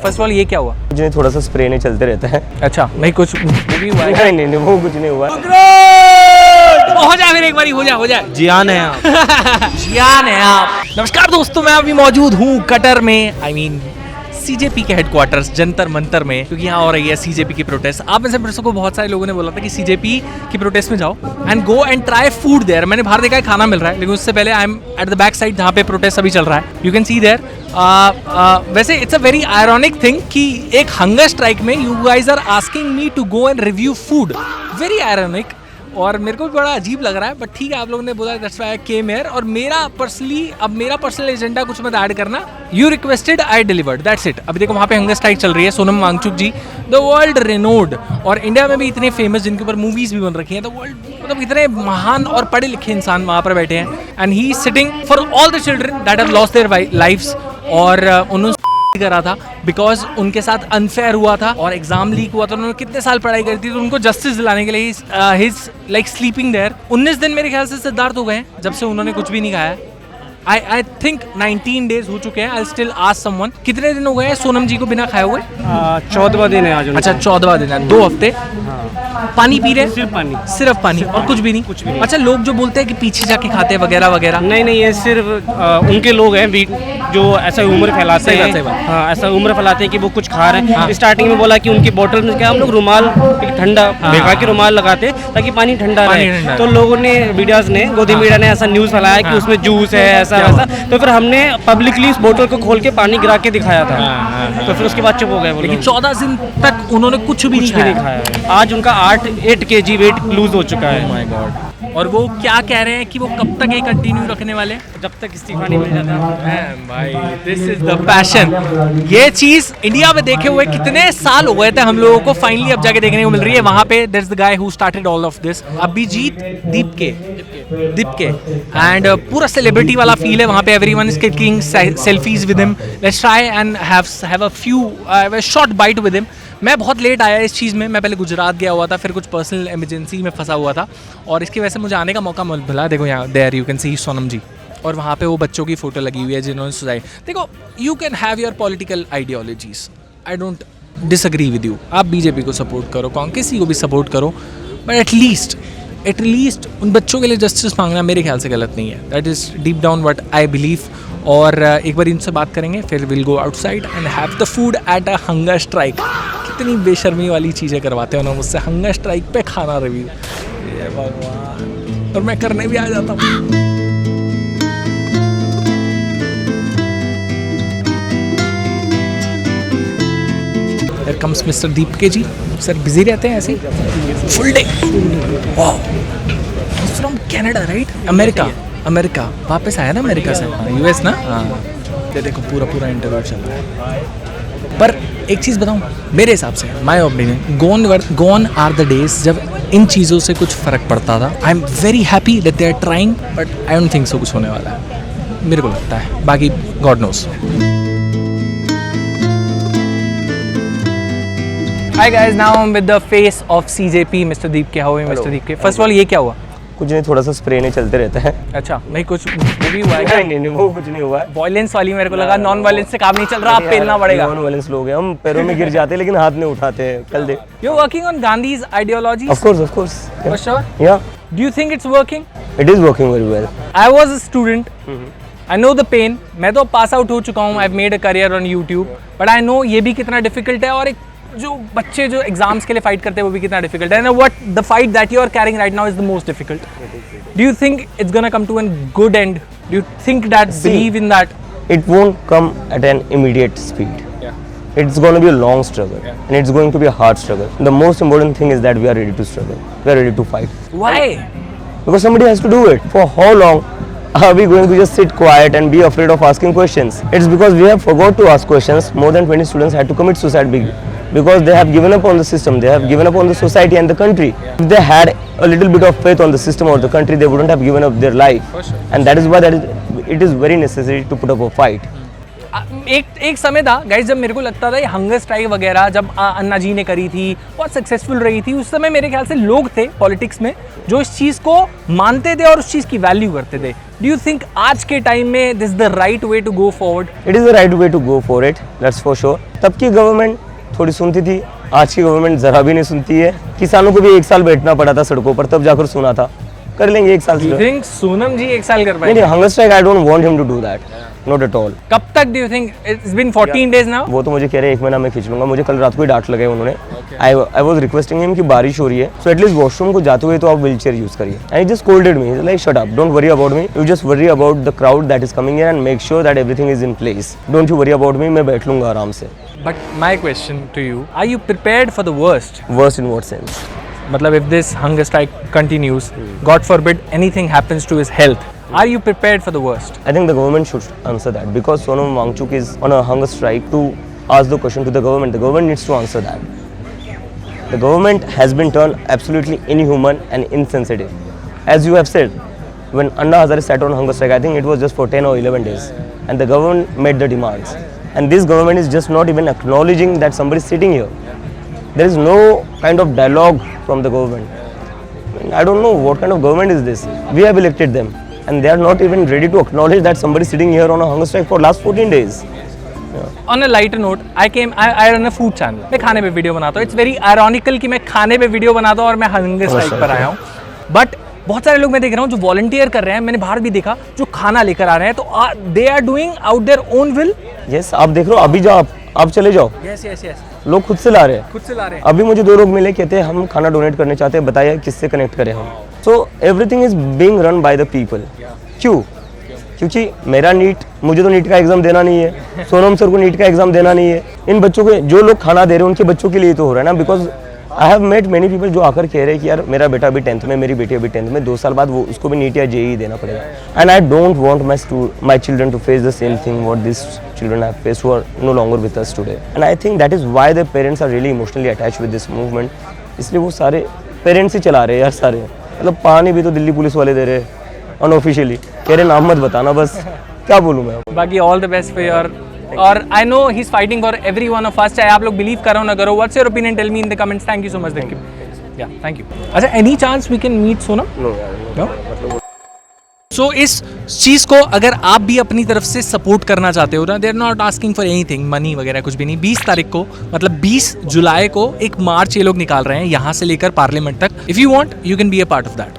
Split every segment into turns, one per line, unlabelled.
First of all ये क्या हुआ?
कुछ नहीं, थोड़ा सा स्प्रे नहीं चलते रहता है।
अच्छा नहीं कुछ भी हुआ है?
नहीं वो कुछ नहीं हुआ।
हो जाए फिर एक बारी हो जाए।
जियान है आप।
जियान है आप। नमस्कार दोस्तों, मैं अभी मौजूद हूँ कटर में, आई मीन सीजेपी के हेडक्वार्टर्स जंतर मंतर में, क्योंकि यहाँ हो रही है सीजेपी की प्रोटेस्ट। आप में से मेरे को बहुत सारे लोगों ने बोला था कि सीजेपी की प्रोटेस्ट में जाओ and go and try food there. मैंने बाहर देखा है खाना मिल रहा है, लेकिन उससे पहले I am at the back side जहाँ पे प्रोटेस्ट अभी चल रहा है। You can see there. वैसे it's a very ironic thing कि एक हंगर स्ट्राइक में you guys are asking me to go and review food. Very ironic, और मेरे को भी बड़ा अजीब लग रहा है, बट ठीक है, आप लोगों ने बोला that's why I came here. और मेरा पर्सनल एजेंडा कुछ मत ऐड करना। You requested, I delivered, that's it. अभी देखो वहाँ पे हंगर स्ट्राइक चल रही है। सोनम वांगचुक जी, द वर्ल्ड रेनोड, और इंडिया में भी इतने फेमस, जिनके ऊपर मूवीज भी बन रखी हैं, द वर्ल्ड, मतलब इतने महान और पढ़े लिखे इंसान वहाँ पर बैठे हैं। And he is sitting for all the children that have lost their lives. और उन्होंने करा था बिकॉज उनके साथ अनफेयर हुआ था और एग्जाम लीक हुआ था। उन्होंने कितने साल पढ़ाई करी थी, तो उनको जस्टिस दिलाने के लिए हिज लाइक स्लीपिंग देयर। 19 दिन मेरे ख्याल से सिद्धार्थ हो गए जब से उन्होंने कुछ भी नहीं खाया। आई थिंक 19 डेज हो चुके हैं। आई स्टिल आस्क समवन, कितने दिन हो गए हैं सोनम जी को बिना खाए हुए?
14वां दिन है आज।
अच्छा 14वां दिन है, 2 हफ्ते। पानी पी रहे? सिर्फ पानी और कुछ भी नहीं?
कुछ भी नहीं।
अच्छा, लोग जो बोलते हैं कि पीछे जाके खाते हैं वगैरह वगैरह?
नहीं, ये सिर्फ उनके लोग हैं जो ऐसा उम्र फैलाते हैं। हाँ, ऐसा उम्र फैलाते हैं कि वो कुछ खा रहे हैं। हाँ। स्टार्टिंग में बोला कि उनकी बोतल में क्या हम लोग रुमाल, एक ठंडा भिगा के रुमाल लगाते ताकि पानी ठंडा रहे। तो लोगों ने, मीडियाज ने, गोदी मीडिया ने ऐसा न्यूज़ फैलाया कि उसमें जूस है, ऐसा वैसा। तो फिर हमने पब्लिकली इस बोतल को खोल के पानी गिरा के दिखाया था। तो फिर उसके बाद चुप हो गए।
लेकिन 14 दिन तक उन्होंने कुछ भी नहीं खाया।
आज उनका 8 kg वेट लूज हो चुका है।
My God. और वो क्या कह रहे हैं कि वो कब तक ये कंटिन्यू रखने वाले?
जब तक इस्तीफा नहीं मिल जाता।
भाई दिस इज द पैशन। ये चीज इंडिया में देखे हुए कितने साल हो गए थे हम लोगों को, फाइनली अब जाके देखने को मिल रही है। वहां पे there is the guy who started all of this, Abhijit Dipke and पूरा सेलिब्रिटी वाला फील है वहां पे। Everyone is clicking selfies with him. Let's try and have a few short bite with him. मैं बहुत लेट आया इस चीज़ में। मैं पहले गुजरात गया हुआ था, फिर कुछ पर्सनल इमरजेंसी में फंसा हुआ था, और इसकी वजह से मुझे आने का मौका मिला। देखो यहाँ there you can see Sonam ji, और वहाँ पे वो बच्चों की फ़ोटो लगी हुई है जिन्होंने सुसाइड। देखो, you can have your political ideologies, I don't disagree with you. आप बीजेपी को सपोर्ट करो, किसी को भी सपोर्ट करो, बट एटलीस्ट उन बच्चों के लिए जस्टिस मांगना मेरे ख्याल से गलत नहीं है। That is deep down what I believe. और एक बार इनसे बात करेंगे, फिर will go outside and have the food at a hunger strike. कितनी बेशर्मी वाली चीज़ें करवाते हैं ना मुझसे, हंगर स्ट्राइक पे खाना रिव्यू। ये भगवान, और मैं करने भी आ जाता हूँ। Here comes Mr. दीप के जी। सर बिजी रहते हैं ऐसे full day? Wow, from Canada right? America वापस आया ना अमेरिका से, यूएस ना? हाँ, देखो पूरा इंटरव्यू चल रहा है। पर एक चीज़ बताऊँ, मेरे हिसाब से, my opinion, gone are the days जब इन चीज़ों से कुछ फ़र्क पड़ता था। I am very happy that they are trying, but I don't think so कुछ होने वाला है, मेरे को लगता है। बाकी God knows. Hi guys, now I'm with the face of CJP, Mr. Deep के। How are you, Mr. Deep के? First of all, ये क्या हुआ?
कुछ नहीं, थोड़ा सा स्प्रे नहीं चलते रहता है।
अच्छा नहीं कुछ भी हुआ है?
नहीं वो कुछ नहीं हुआ है।
वायलेंस वाली मेरे को लगा, नॉन वायलेंस से काम नहीं चल रहा, आप पेलना पड़ेगा।
नॉन वायलेंस लोग हैं हम, पैरों में गिर जाते हैं लेकिन हाथ नहीं उठाते हैं। कल देख।
You're working on Gandhi's ideologies?
Of course.
For sure?
Yeah.
Do you think it's working?
It is working very well.
I was a student. I know the pain. मैं तो पास आउट हो चुका हूँ। I've made a career on YouTube. But I know ये भी कितना difficult है, और एक जो बच्चे जो एग्जाम्स के लिए फाइट करते हैं वो भी कितना डिफिकल्ट है। What the fight that you are carrying right now is the most difficult. Do you think it's gonna come to an good end? Do you think that, believe in that?
It won't come at an immediate speed.
Yeah.
It's going to be a long struggle. Yeah. And it's going to be a hard struggle. The most important thing is that we are ready to struggle. We are ready to fight.
Why?
Because somebody has to do it. For how long are we going to just sit quiet and be afraid of asking questions? It's because we have forgot to ask questions. More than 20 students had to commit suicide because they have given up on the system. They have given up on the society and the country. If they had a little bit of faith on the system or the country, they wouldn't have given up their life.
For sure.
And that is why it is very necessary to put up a fight.
एक समय था guys जब मेरे को लगता था ये hunger strike वगैरह जब अन्ना जी ने करी थी बहुत सक्सेसफुल रही थी, उस समय मेरे ख्याल से लोग थे पॉलिटिक्स में जो इस चीज़ को मानते थे और उस चीज़ की वैल्यू करते थे। डू यू थिंक आज के टाइम में this the right way to go forward?
It is the right way to go for it, that's for sure. तब की गवर्नमेंट थोड़ी सुनती थी, आज की गवर्नमेंट ज़रा भी नहीं सुनती है। किसानों को भी 1 साल बैठना पड़ा था सड़कों पर, तब जाकर सुना था। कर लेंगे 1 साल से।
You think सोनम जी 1 साल कर पाएंगे?
नहीं, hunger strike I don't want him to do that, not at all.
कब तक do you think? It's been 14 days now.
वो तो मुझे कह रहे 1 महीना मैं खींच लूंगा। मुझे कल रात को ही डांट लगाई उन्होंने। आई वाज रिक्वेस्टिंग हिम कि बारिश हो रही है, सो एटलीस्ट वॉशरूम को जाते हुए तो आप व्हीलचेयर यूज करिए। And he just scolded me like shut up, don't worry about me, you just worry about the crowd that is coming here and make sure that everything is in place. Don't you worry about me, मैं बैठ लूंगा आराम से।
But my question to you, are you prepared for the worst?
Worst in what sense?
मतलब if this hunger strike continues, God forbid anything happens to his health, are you prepared for the worst?
I think the government should answer that because Sonam Wangchuk is on a hunger strike. To ask the question to the government needs to answer that. The government has been turned absolutely inhuman and insensitive. As you have said, when Anna Hazare sat on hunger strike, I think it was just for 10 or 11 days, and the government made the demands. And this government is just not even acknowledging that somebody is sitting here. There is no kind of dialogue from the government. I don't know what kind of government is this. We have elected them and they are not even ready to acknowledge that somebody is sitting here on a hunger strike for last 14 days.
On a lighter note, I run a food channel. मैं खाने पे video बनाता हूँ. It's very ironical कि मैं खाने पे video बनाता हूँ और मैं हंगर स्ट्राइक पर आया हूँ. But बहुत सारे लोग मैं देख रहा हूँ जो वॉलंटियर कर रहे हैं, मैंने बाहर भी देखा, जो खाना लेकर आ रहे हैं, तो they are doing out their own will.
Yes, आप देख रहे हो, अभी जाओ, आप चले जाओ.
Yes, yes, yes.
लोग खुद से ला रहे हैं.
खुद से ला रहे हैं.
अभी मुझे 2 लोग मिले, कहते हैं हम खाना डोनेट करने चाहते हैं, बताइए किससे कनेक्ट करें हम. So everything is being run by the people. क्यों? क्योंकि मेरा नीट, मुझे तो नीट का एग्जाम देना नहीं है, सोनम सर को नीट का एग्जाम देना नहीं है. इन बच्चों के जो लोग खाना दे रहे हैं उनके बच्चों के लिए तो हो रहा है ना. Because I have met many people जो आकर कह रहे हैं कि यार मेरा बेटा अभी 10th में, मेरी बेटी अभी 10th में, 2 साल बाद वो उसको भी नीट या जेईई देना पड़ेगा. And I don't want my children to face the same thing what this children have faced who are no longer with us today. And I think that is why their parents are really emotionally attached with this movement. इसलिए वो सारे parents ही चला रहे हैं यार सारे. मतलब पानी भी तो दिल्ली पुलिस वाले दे रहे अनऑफिशियली. कह रहे नाम मत बताना, बस क्या बोलूँ मैं.
बाकी all the best for your, और I know he is fighting for every one of us, चाहे आप लोग बिलीव करो ना करो. What's your opinion? Tell me in the comments. Thank you so much. Yeah thank you. अच्छा, any chance we can meet Sonam? No. So इस चीज़ को अगर आप भी अपनी तरफ से सपोर्ट करना चाहते हो ना, they are not asking for anything, money वगैरह कुछ भी नहीं. 20 तारीख को, मतलब 20 जुलाई को एक मार्च ये लोग निकाल रहे हैं यहाँ से लेकर पार्लियामेंट तक. If you want you can be a part of that.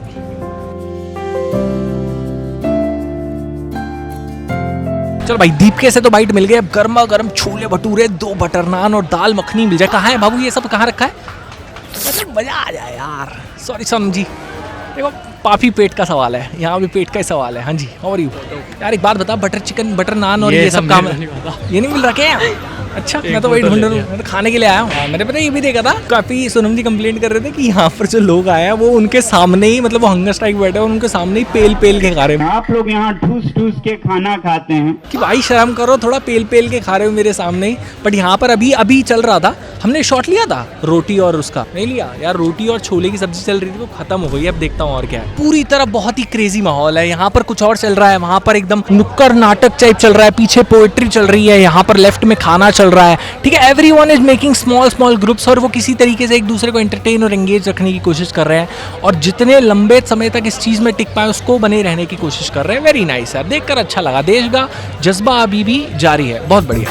चलो भाई, दीपके से तो बाइट मिल गई. अब गर्मा गर्म छोले भटूरे, 2 बटर नान और दाल मखनी मिल जाए. कहाँ है बाबू ये सब, कहाँ रखा है? मजा आ जाए यार. सॉरी सोनम जी, देखो काफ़ी पेट का सवाल है, यहाँ भी पेट का ही सवाल है. हाँ जी, और यू यार एक बात बता, बटर चिकन, बटर नान और ये सब काम है, ये नहीं मिल रखे हैं? अच्छा, मैं तो वही ढूंढ रहा हूँ, मैं तो खाने के लिए आया हूँ. मैंने पता ये भी देखा था, काफ़ी सोनम जी कंप्लेंट कर रहे थे कि यहाँ पर जो लोग आए हैं वो उनके सामने ही, मतलब वो हंगर स्ट्राइक बैठे हैं, उनके सामने ही पेल पेल के खा रहे हैं.
आप लोग यहाँ ठूस ठूस के खाना खाते हैं
कि भाई शर्म करो, थोड़ा पेल पेल के खा रहे हो मेरे सामने ही. बट यहाँ पर अभी चल रहा था, हमने शॉट लिया था रोटी और उसका नहीं लिया यार. रोटी और छोले की सब्जी चल रही थी, वो खत्म हो गई. अब देखता हूँ और क्या है. पूरी तरह बहुत ही क्रेजी माहौल है. यहाँ पर कुछ और चल रहा है, वहाँ पर एकदम नुक्कड़ नाटक टाइप चल रहा है, पीछे पोएट्री चल रही है, यहाँ पर लेफ्ट में खाना चल रहा है. ठीक है, everyone is making small groups और वो किसी तरीके से एक दूसरे को एंटरटेन और एंगेज रखने की कोशिश कर रहे हैं, और जितने लंबे समय तक इस चीज़ में टिक पाए उसको बने रहने की कोशिश कर रहे हैं. वेरी नाइस यार, देखकर अच्छा लगा. देश का जज्बा अभी भी जारी है, बहुत बढ़िया.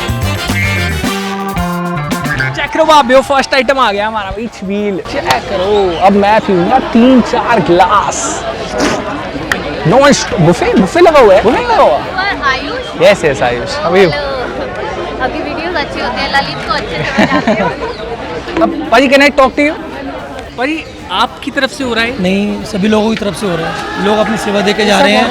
चेक करो आप, फर्स्ट आइटम आ गया हमारा भाई, छबील. चेक करो, अब मैं पीऊंगा 3-4 गिलास. नॉन बुफे लगा हुआ है. बुफे लगा हुआ.
Ayush.
Yes yes Ayush, how are you?
अभी वीडियोस अच्छी होती है, ललित को अच्छे से मैं जानती हूँ.
अब पाजी can I talk to you? पाजी आपकी तरफ से हो रहा है?
नहीं, सभी लोगों की तरफ से हो रहा है. लोग अपनी सेवा देके जा रहे हैं,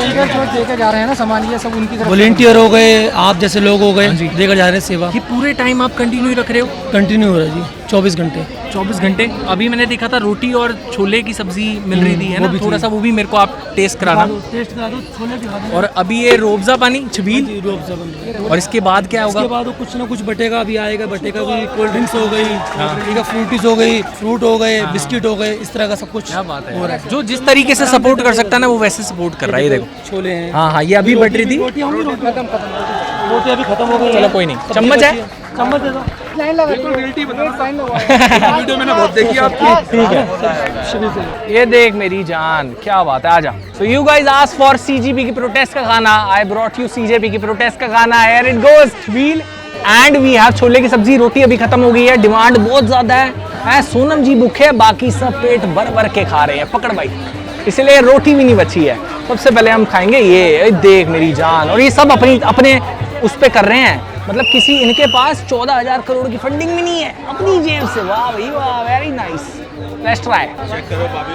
देके जा रहे हैं ना सामान, ये सब उनकी तरफ.
वॉलेंटियर हो गए, आप जैसे लोग हो गए, देकर जा रहे हैं सेवा.
ये पूरे टाइम आप कंटिन्यू रख रहे हो?
कंटिन्यू हो रहा है जी, 24 घंटे.
24 घंटे. अभी मैंने देखा था रोटी और छोले की सब्जी मिल रही थी, है ना? थोड़ा सा वो भी मेरे को आप टेस्ट कराना.
टेस्ट करा दो, छोले दिखा दो.
और अभी ये रोबजा पानी, छबील, और इसके बाद क्या होगा?
इसके बाद कुछ ना कुछ बटेगा, अभी आएगा. बटेगा भी, कोल्ड ड्रिंक्स हो गई, ठीक है, फ्रूटीज हो गई, फ्रूट हो गए, बिस्किट हो गए, इस तरह का सब कुछ
बात है. जो जिस तरीके से सपोर्ट कर सकता है ना, वो वैसे सपोर्ट कर रहा है. ये देखो
छोले हैं.
हाँ, ये अभी बट रही थी.
रोटी अभी खत्म हो गई
चलो कोई नहीं, चम्मच है?
चम्मच दे दो।
वीडियो मैंने बहुत देखी आपकी।
ठीक है, ये देख मेरी जान, क्या बात है, आजा। So you guys asked for CGP की प्रोटेस्ट का गाना, I brought you CJP की प्रोटेस्ट का गाना, here it goes, wheel and we have chole की सब्जी, रोटी अभी खत्म हो गई है, डिमांड बहुत ज्यादा है, सोनम जी भूखे, बाकी सब पेट भर भर के खा रहे हैं, पकड़ भाई, इसलिए रोटी भी नहीं बची है। सबसे पहले हम खाएंगे ये देख मेरी जान, और ये सब अपने उस पे कर रहे हैं, मतलब किसी इनके पास 14,000 करोड़ की फंडिंग भी नहीं है, अपनी जेब से। वाह भाई वाह, very nice, let's try,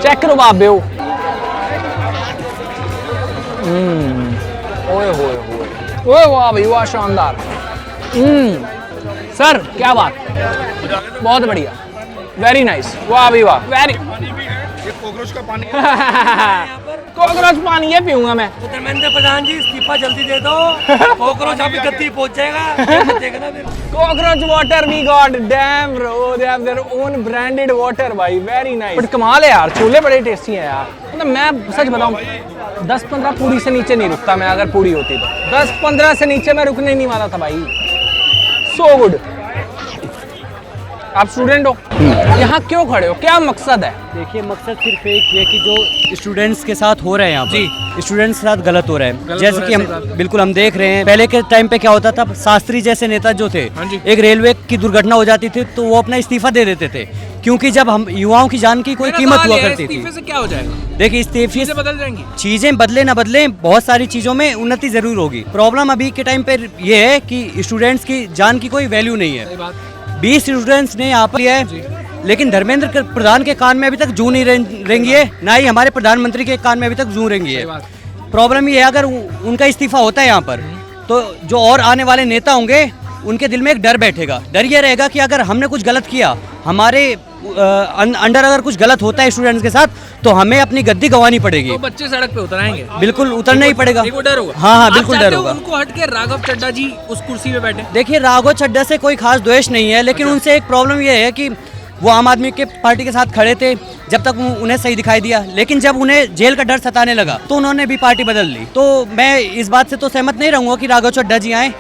check करो बाबे। ओए होए होए, ओए वाह भाई वाह, शानदार। सर क्या बात, बहुत बढ़िया, वेरी नाइस, वाह भाई वाह, वेरी।
कोकरोच का पानी
कॉकरोच पानी है पीऊंगा मैं।
धर्मेंद्र प्रधान जी इस्तीफा जल्दी दे दो, कॉकरोच अभी गद्दी पहुंच जाएगा।
Cockroach water we got, damn bro, they have their own branded water भाई, वेरी नाइस। बट कमाल है यार, छोले बड़े टेस्टी हैं यार, मतलब मैं सच बताऊं 10-15 पूरी से नीचे नहीं रुकता मैं, अगर पूरी होती तो 10-15 से नीचे मैं रुकने नहीं वाला था भाई, सो गुड। आप स्टूडेंट हो, यहाँ क्यों खड़े हो, क्या मकसद है?
देखिए मकसद सिर्फ एक ये कि जो स्टूडेंट्स के साथ हो रहे हैं यहाँ पर, स्टूडेंट्स के साथ गलत हो रहा है। जैसे कि हम बिल्कुल हम देख रहे हैं, पहले के टाइम पे क्या होता था, शास्त्री जैसे नेता जो थे, एक रेलवे की दुर्घटना हो जाती थी तो वो अपना इस्तीफा दे देते थे, क्योंकि जब हम युवाओं की जान की कोई कीमत हुआ करती थी।
इस्तीफे से क्या हो जाएगा?
देखिए इस्तीफे से
बदल जाएंगी
चीजें, बदले ना बदले, बहुत सारी चीजों में उन्नति जरूर होगी। प्रॉब्लम अभी के टाइम पे ये है कि स्टूडेंट्स की जान की कोई वैल्यू नहीं है। 20 स्टूडेंट्स ने यहाँ पर है, लेकिन धर्मेंद्र प्रधान के कान में अभी तक जू नहीं रेंगी है, ना ही हमारे प्रधानमंत्री के कान में अभी तक जू रेंगी है। प्रॉब्लम ये है, अगर उनका इस्तीफा होता है यहाँ पर, तो जो और आने वाले नेता होंगे उनके दिल में एक डर बैठेगा। डर ये रहेगा कि अगर हमने कुछ गलत किया, हमारे अंडर अगर कुछ गलत होता है स्टूडेंट्स के साथ, तो हमें अपनी गद्दी गंवानी पड़ेगी।
तो बच्चे सड़क पे उतर आएंगे,
बिल्कुल उतरना ही पड़ेगा।
डर होगा।
हाँ बिल्कुल डर होगा।
उनको हट के राघव चड्ढा जी उस कुर्सी पे बैठे।
देखिए राघव चड्ढा से कोई खास द्वेष नहीं है, लेकिन उनसे एक प्रॉब्लम ये है कि वो आम आदमी के पार्टी के साथ खड़े थे जब तक उन्हें सही दिखाई दिया, लेकिन जब उन्हें जेल का डर सताने लगा तो उन्होंने भी पार्टी बदल ली। तो मैं इस बात से तो सहमत नहीं रहूंगा कि राघव चड्ढा जी आए,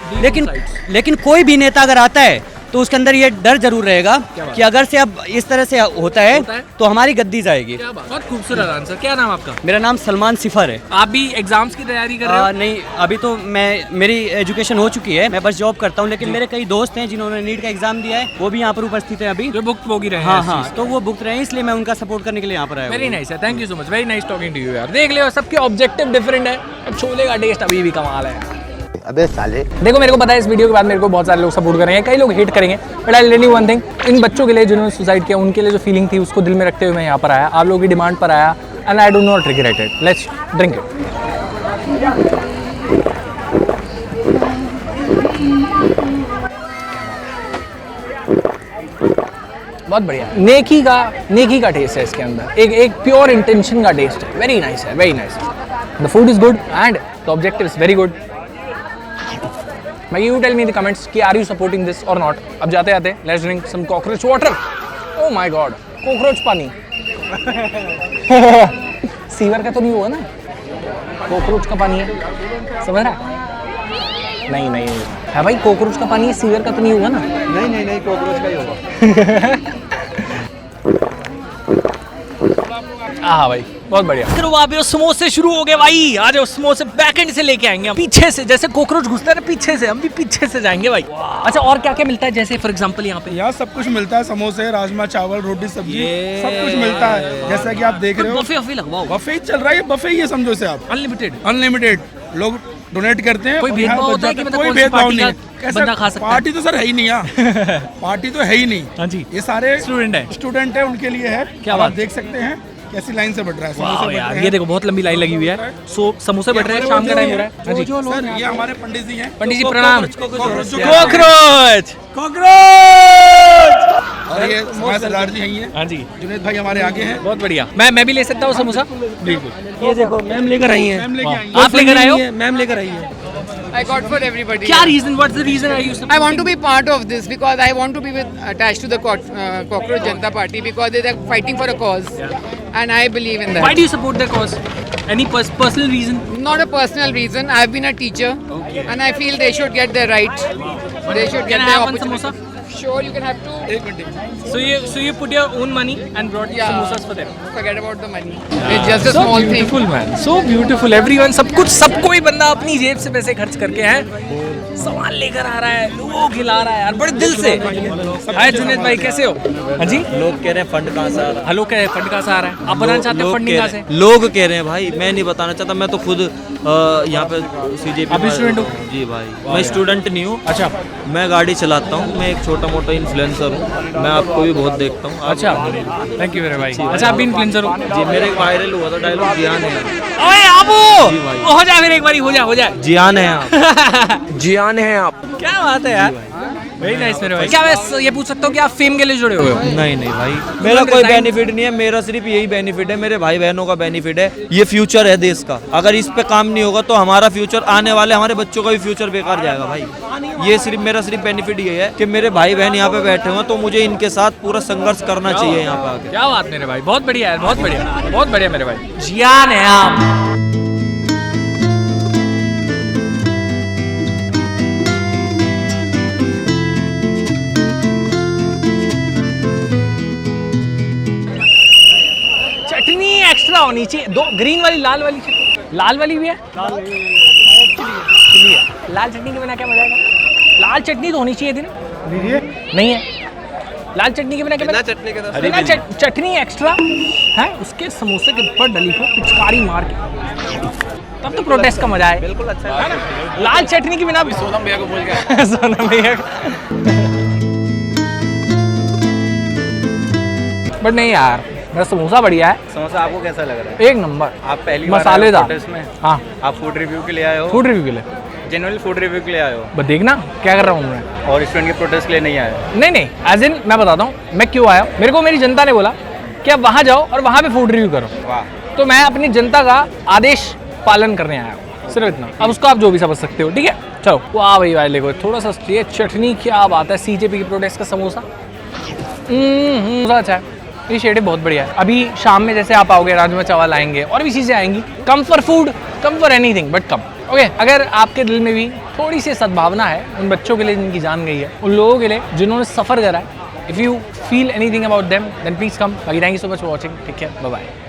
लेकिन कोई भी नेता अगर आता है तो उसके अंदर ये डर जरूर रहेगा कि अगर से अब इस तरह से होता है तो हमारी गद्दी जाएगी।
बहुत खूबसूरत आंसर। क्या नाम आपका?
मेरा नाम सलमान सिफर है।
आप भी एग्जाम्स की तैयारी कर रहे हो?
नहीं, अभी तो मेरी एजुकेशन हो चुकी है, मैं बस जॉब करता हूँ, लेकिन मेरे कई दोस्त हैं जिन्होंने नीट का एग्जाम दिया है, वो भी यहाँ पर उपस्थित है अभी,
जो भुक्त भोगी रहे हैं।
हाँ, तो वो भुगत रहे हैं, इसलिए मैं उनका सपोर्ट करने के लिए यहाँ पर आया।
वेरी नाइस है, thank you so much, very nice talking to you यार। देख लियो सबके ऑब्जेक्टिव डिफरेंट है, अब छोले का टेस्ट अभी भी कमाल है।
अबे साले,
देखो मेरे को पता है इस वीडियो के बाद मेरे को बहुत सारे लोग सपोर्ट करेंगे, कई लोग हेट करेंगे, but I tell you one thing, इन बच्चों के लिए जिन्होंने सुसाइड किया, उनके लिए जो फीलिंग थी उसको दिल में रखते हुए मैं यहाँ पर आया, आप लोगों की डिमांड पर आया, and I do not regret it. Let's drink it. बहुत बढ़िया, नेकी का टेस्ट है इसके अंदर, एक प्योर इंटेंशन का टेस्ट है। वेरी नाइस है, very nice. The food is good and the objective is very good. You tell me in the comments कि are you supporting this or not. अब जाते जाते let's drink some cockroach water. Oh my god, cockroach पानी। Sewer का तो नहीं हुआ ना, कॉकरोच का पानी है, समझ रहा है? नहीं है भाई, कॉकरोच का पानी है, सीवर का तो नहीं हुआ ना?
नहीं कॉकरोच का ही होगा।
हाँ भाई बहुत बढ़िया। करो आप समोसे शुरू हो गए भाई, आ जाओ समोसे बैक एंड से लेके आएंगे हम, पीछे से, जैसे कॉकरोच घुसता है ना पीछे से, हम भी पीछे से जाएंगे भाई। अच्छा और क्या क्या मिलता है, जैसे फॉर एग्जांपल यहाँ पे?
यहाँ सब कुछ मिलता है, समोसे, राजमा चावल, रोटी सब्जी, सब कुछ मिलता है, जैसा कि आप देख रहे हो।
बफे लगवाओ,
बफे चल रहा है, बफे ये समझो से आप,
अनलिमिटेड
लोग डोनेट करते हैं।
कोई भेदभाव होता है कि मतलब
कोई
कौन सी
भेदभाव
पार्टी
नहीं
का बंदा खा सकता है?
पार्टी तो सर है ही नहीं यहाँ। पार्टी तो है ही नहीं।
हाँ जी,
ये सारे
स्टूडेंट
है, उनके लिए है।
क्या
आप
बात,
देख सकते हैं कैसी लाइन से बढ़ रहा है, समोसे
वाह
बढ़
यार,
रहे हैं।
ये देखो बहुत लंबी लाइन लगी हुई है। सो समोसे बढ़ रहे हैं, शाम का टाइम हो रहा है। हाँ जी
सर, ये हमारे पंडित जी हैं।
पंडित जी प्रणाम।
कॉकरोच और ये हमारे सरदार जी हैं।
हाँ जी,
जुनेद भाई हमारे आगे हैं।
बहुत बढ़िया। मैं भी ले सकता हूँ समोसा?
बिल्कुल।
ये देखो मैम लेकर आई हैं,
आप लेकर आए हो?
मैम लेकर आई है।
I got for everybody.
क्या reason? What's the reason? Are you?
I want to be part of this because I want to be attached to the Cockroach Janata Party because they are fighting for a cause. and I believe in that.
Why do you support their cause? Any personal reason?
Not a personal reason. I've been a teacher, and I feel they should get their rights. They should
Can
get
I
their
have one
opportunity.
samosa?
Sure, you can have two.
So you put your own money and brought samosas for them.
Forget about the money. It's just a small thing.
beautiful man, so beautiful. Everyone, सब कोई बंदा अपनी जेब से पैसे खर्च करके है सामान लेकर आ रहा है, लोगों को खिला रहा है यार बड़े दिल से। हाय जुनेद भाई, कैसे हो? हाँ जी,
लोग कह रहे हैं फंड कहाँ से आ रहा है।
हेलो, कह फंड कहाँ से आ रहा है? आप बनाना चाहते हैं फंडिंग कहाँ से?
लोग कह रहे हैं भाई, मैं नहीं बताना चाहता। मैं तो खुद यहाँ पे सीजेपी।
आप भी स्टूडेंट हो?
जी भाई, मैं स्टूडेंट नहीं हूँ।
अच्छा,
मैं गाड़ी चलाता हूँ, मैं एक छोटा मोटा इन्फ्लुएंसर हूँ। मैं आपको भी बहुत देखता हूँ।
अच्छा, थैंक यू मेरे भाई। अच्छा, आप भी इन्फ्लुएंसर हो?
जी, मेरे वायरल हुआ था डायलॉग, जियान है।
ओए आबू,
जी भाई।
हो जाए फिर एक बारी, हो जाए।
जियान है आप।
जियान है आप।
क्या बात है यार, वेरी नाइस मेरे भाई। क्या मैं ये पूछ सकता हूँ कि आप फेम के लिए जुड़े हुए हो?
नहीं भाई, मेरा कोई बेनिफिट नहीं है। मेरा सिर्फ यही बेनिफिट है, मेरे भाई बहनों का बेनिफिट है। ये फ्यूचर है देश का। अगर इस पे काम नहीं होगा तो हमारा फ्यूचर, आने वाले हमारे बच्चों का भी फ्यूचर बेकार जाएगा भाई। ये सिर्फ मेरा बेनिफिट ये है कि मेरे भाई बहन यहाँ पे बैठे हुए हैं, तो मुझे इनके साथ पूरा संघर्ष करना चाहिए यहाँ पे आके।
क्या बात मेरे भाई, बहुत बढ़िया यार, बहुत बढ़िया मेरे भाई। जियान है आप। चटनी एक्स्ट्रा होनी चाहिए, दो ग्रीन वाली, लाल वाली चटनी। लाल वाली भी है? चिली है। लाल चटनी के बिना क्या मजा आएगा? लाल चटनी तो होनी चाहिए थी ना? नहीं है। लाल चटनी के बिना क्या मजा? बिना चटनी एक्स्ट्रा है, उसके समोसे के ऊपर डली हो पिचकारी मार के, तब तो प्रोटेस्ट का मजा है। बिल्कुल अच्छा है ना? लाल चटनी के बिना भी सोनम भैया को बोल के सोनम भैया बट नहीं यार, मेरा समोसा बढ़िया है।
समोसा आपको कैसा लग रहा है?
एक नंबर।
आप पहली बार
मसालेदार।
प्रोटेस्ट में?
हाँ,
आप फूड रिव्यू के लिए आए हो?
फूड रिव्यू के लिए,
जनरली फूड रिव्यू के लिए आए हो?
बस देखना क्या कर रहा हूँ मैं।
और स्टूडेंट के प्रोटेस्ट के लिए नहीं आए?
नहीं, एज इन मैं बताता हूँ मैं क्यों आया हूँ। मेरे को मेरी जनता ने बोला कि आप वहाँ जाओ और वहाँ पे फूड रिव्यू करो।
वाह।
तो मैं अपनी जनता का आदेश पालन करने आया हूँ, सिर्फ इतना। अब उसको आप जो भी समझ सकते हो, ठीक है? चलो, वाह भाई भाई, देखो थोड़ा सा ये चटनी, क्या बात है। सीजेपी की प्रोटेस्ट का समोसा अच्छा है। इनिशिएटिव बहुत बढ़िया है। अभी शाम में जैसे आप आओगे, राजमा चावल आएंगे और भी चीज़ें आएंगी। Come for food, come for anything but come. Okay, अगर आपके दिल में भी थोड़ी सी सद्भावना है उन बच्चों के लिए जिनकी जान गई है, उन लोगों के लिए जिन्होंने सफ़र करा है, if you feel anything about them then please come. बाकी thank you so much for watching. ठीक है, बाय बाय।